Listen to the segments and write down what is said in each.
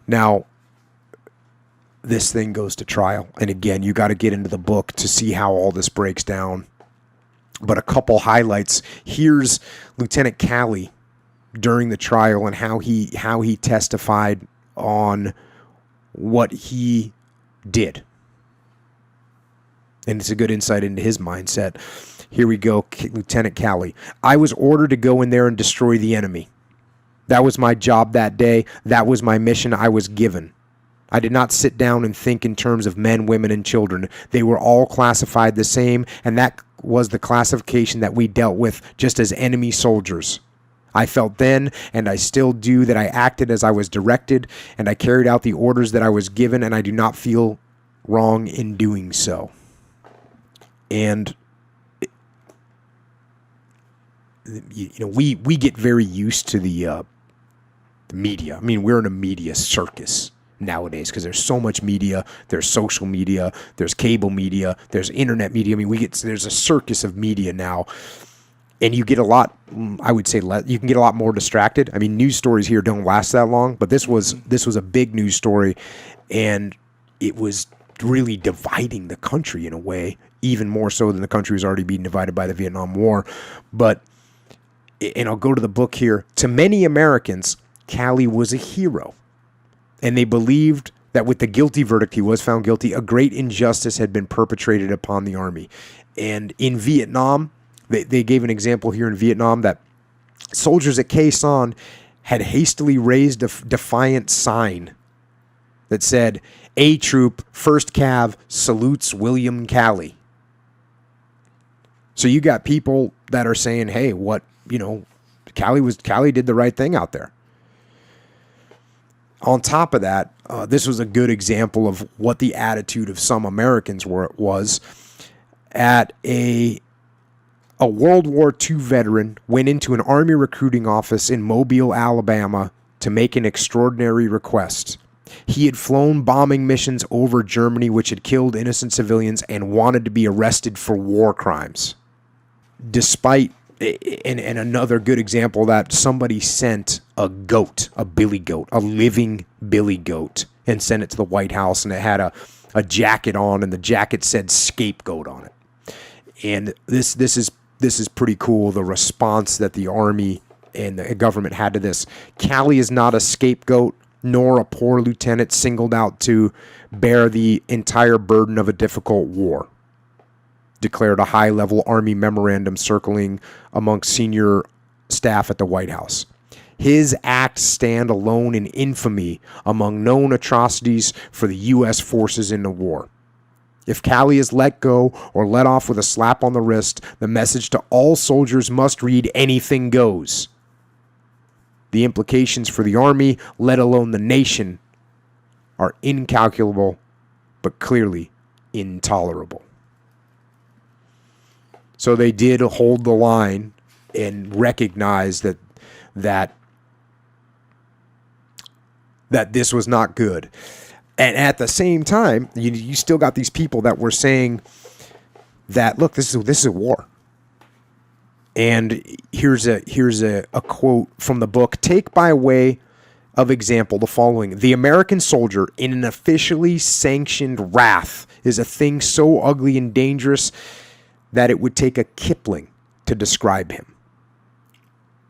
Now, this thing goes to trial. And again, you got to get into the book to see how all this breaks down. But a couple highlights. Here's Lieutenant Calley during the trial and how he testified on what he did. And it's a good insight into his mindset. Here we go, Lieutenant Calley. I was ordered to go in there and destroy the enemy. That was my job that day. That was my mission I was given. I did not sit down and think in terms of men, women, and children. They were all classified the same, and that was the classification that we dealt with just as enemy soldiers. I felt then, and I still do, that I acted as I was directed, and I carried out the orders that I was given, and I do not feel wrong in doing so. And we get very used to the media. I mean, we're in a media circus nowadays because there's so much media. There's social media, there's cable media, there's internet media. I mean, there's a circus of media now, and you get a lot. I would say you can get a lot more distracted. I mean, news stories here don't last that long, but this was a big news story, and it was really dividing the country in a way, even more so than the country was already being divided by the Vietnam War. But, and I'll go to the book here. To many Americans, Calley was a hero, and they believed that with the guilty verdict, he was found guilty, a great injustice had been perpetrated upon the Army. And in Vietnam, they gave an example here in Vietnam that soldiers at Khe Sanh had hastily raised a defiant sign that said, "A Troop, 1st Cav, salutes William Calley." So you got people that are saying, hey, Calley did the right thing out there. On top of that, this was a good example of what the attitude of some Americans was. At a World War II veteran went into an Army recruiting office in Mobile, Alabama to make an extraordinary request. He had flown bombing missions over Germany which had killed innocent civilians and wanted to be arrested for war crimes. Despite, and another good example that somebody sent a goat, a billy goat, a living billy goat, and sent it to the White House, and it had a jacket on, and the jacket said scapegoat on it. And this is pretty cool, the response that the Army and the government had to this. Calley is not a scapegoat, nor a poor lieutenant singled out to bear the entire burden of a difficult war, declared a high-level Army memorandum circling amongst senior staff at the White House. His acts stand alone in infamy among known atrocities for the U.S. forces in the war. If Calley is let go or let off with a slap on the wrist, the message to all soldiers must read, anything goes. The implications for the Army, let alone the nation, are incalculable, but clearly intolerable. So they did hold the line and recognize that this was not good. And at the same time, you still got these people that were saying that, look, this is a war. And here's a quote from the book. Take by way of example the following. The American soldier in an officially sanctioned wrath is a thing so ugly and dangerous that it would take a Kipling to describe him.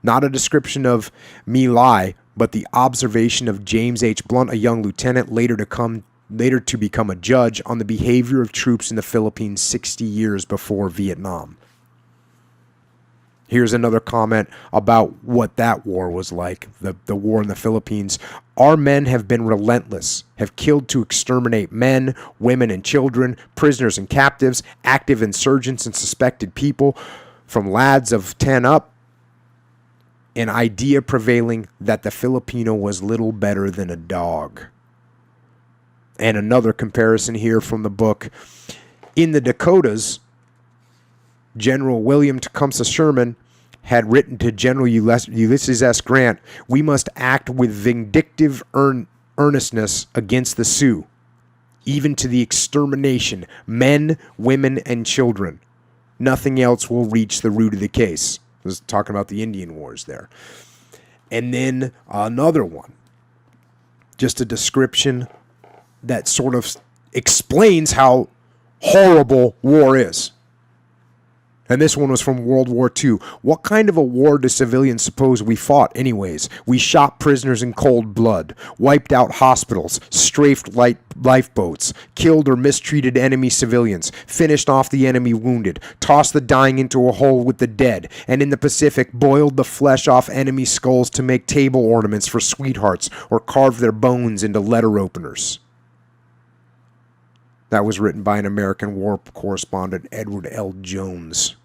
Not a description of My Lai, but the observation of James H. Blunt, a young lieutenant, later to become a judge, on the behavior of troops in the Philippines 60 years before Vietnam. Here's another comment about what that war was like, the war in the Philippines. Our men have been relentless, have killed to exterminate men, women, and children, prisoners and captives, active insurgents and suspected people, from lads of 10 up, an idea prevailing that the Filipino was little better than a dog. And another comparison here from the book. In the Dakotas, General William Tecumseh Sherman had written to General Ulysses S. Grant, "We must act with vindictive earnestness against the Sioux, even to the extermination, men, women, and children. Nothing else will reach the root of the case." I was talking about the Indian Wars there. And then another one. just a description that sort of explains how horrible war is. And this one was from World War II. What kind of a war do civilians suppose we fought anyways? We shot prisoners in cold blood, wiped out hospitals, strafed lifeboats, killed or mistreated enemy civilians, finished off the enemy wounded, tossed the dying into a hole with the dead, and in the Pacific boiled the flesh off enemy skulls to make table ornaments for sweethearts or carved their bones into letter openers. That was written by an American war correspondent, Edward L. Jones.